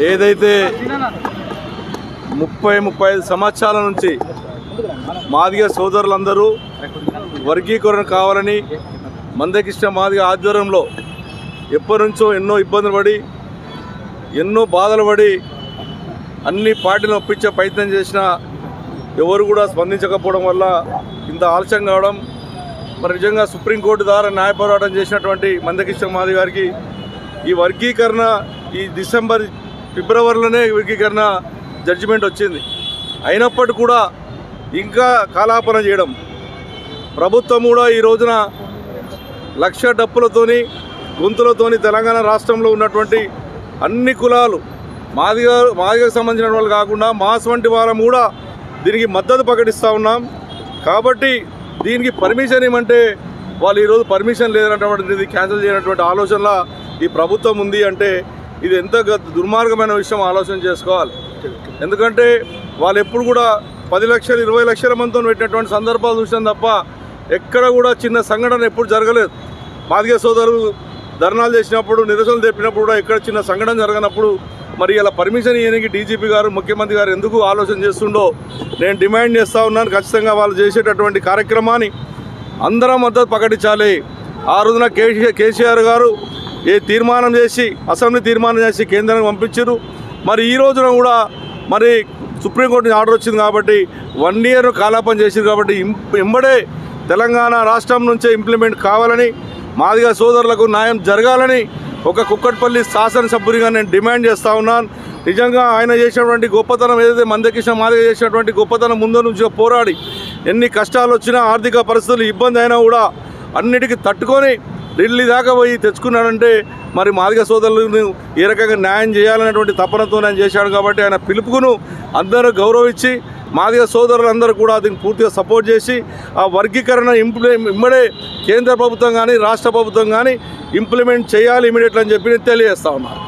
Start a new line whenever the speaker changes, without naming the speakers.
ఏదైతే 30-35 సంవత్సరాల నుంచి మాదిగ సోదరులందరూ వర్గీకరణ కావాలని మందకృష్ణ మాదిగ ఆధ్వర్యంలో ఎప్పటి నుంచో ఎన్నో ఇబ్బందులు పడి ఎన్నో బాధలు పడి అన్ని పార్టీలను ఒప్పించే ప్రయత్నం చేసినా ఎవరు కూడా స్పందించకపోవడం వల్ల ఇంత ఆలస్యం కావడం, మరి నిజంగా సుప్రీంకోర్టు ద్వారా న్యాయ పోరాటం చేసినటువంటి మందకృష్ణ మాదిగ గారికి ఈ వర్గీకరణ ఈ ఫిబ్రవరిలోనే వర్గీకరణ జడ్జిమెంట్ వచ్చింది. అయినప్పటికీ కూడా ఇంకా కాలాపన చేయడం, ప్రభుత్వం కూడా ఈ రోజున లక్ష డప్పులతోని గొంతులతోని తెలంగాణ రాష్ట్రంలో ఉన్నటువంటి అన్ని కులాలు మాదిగకు సంబంధించిన వాళ్ళు కాకుండా మాస్ వంటి వాళ్ళం కూడా దీనికి మద్దతు ప్రకటిస్తూ ఉన్నాం. కాబట్టి దీనికి పర్మిషన్ ఏమంటే వాళ్ళు ఈరోజు పర్మిషన్ లేదన్నటువంటిది క్యాన్సిల్ చేయనటువంటి ఆలోచనలో ఈ ప్రభుత్వం ఉంది అంటే ఇది ఎంత దుర్మార్గమైన విషయం ఆలోచన చేసుకోవాలి. ఎందుకంటే వాళ్ళు ఎప్పుడు కూడా 10 లక్షలు 20 లక్షల మందితో పెట్టినటువంటి సందర్భాలు చూసాం తప్ప ఎక్కడ కూడా చిన్న సంఘటన ఎప్పుడు జరగలేదు. మాదిగ సోదరులు ధర్నాలు చేసినప్పుడు నిరసనలు తెప్పినప్పుడు కూడా ఎక్కడ చిన్న సంఘటన జరగనప్పుడు మరి ఇలా పర్మిషన్ ఇవ్వడానికి డీజీపీ గారు ముఖ్యమంత్రి గారు ఎందుకు ఆలోచన చేస్తుండో నేను డిమాండ్ చేస్తూ ఉన్నాను. ఖచ్చితంగా వాళ్ళు చేసేటటువంటి కార్యక్రమాన్ని అందరం మద్దతు ప్రకటించాలి. ఆ రోజున కేసీఆర్ గారు తీర్మానం చేసి అసెంబ్లీ తీర్మానం చేసి కేంద్రానికి పంపించారు. మరి ఈ రోజున కూడా మరి సుప్రీంకోర్టు ఆర్డర్ వచ్చింది కాబట్టి 1 ఇయర్ కాలాపన చేసింది కాబట్టి ఎంబడే తెలంగాణ రాష్ట్రం నుంచే ఇంప్లిమెంట్ కావాలని మాదిగ సోదరులకు న్యాయం జరగాలని ఒక కుక్కట్పల్లి శాసనసభ్యునిగా నేను డిమాండ్ చేస్తూ ఉన్నాను. నిజంగా ఆయన చేసినటువంటి గొప్పతనం ఏదైతే మందకృష్ణ మాదిగ చేసినటువంటి గొప్పతనం ముందు నుంచి పోరాడి ఎన్ని కష్టాలు వచ్చినా ఆర్థిక పరిస్థితులు ఇబ్బంది అయినా కూడా అన్నిటికీ తట్టుకొని ఢిల్లీ దాకా పోయి తెచ్చుకున్నాడంటే మరి మాదిగ సోదరులను ఏ రకంగా న్యాయం చేయాలనేటువంటి తపనతో ఆయన చేశాడు. కాబట్టి ఆయన పిలుపుకును అందరూ గౌరవించి మాదిగ సోదరులందరూ కూడా దీన్ని పూర్తిగా సపోర్ట్ చేసి ఆ వర్గీకరణ ఇమ్మడే కేంద్ర ప్రభుత్వం కానీ రాష్ట్ర ప్రభుత్వం కానీ ఇంప్లిమెంట్ చేయాలి ఇమీడియట్లీ అని చెప్పి తెలియజేస్తా ఉన్నారు.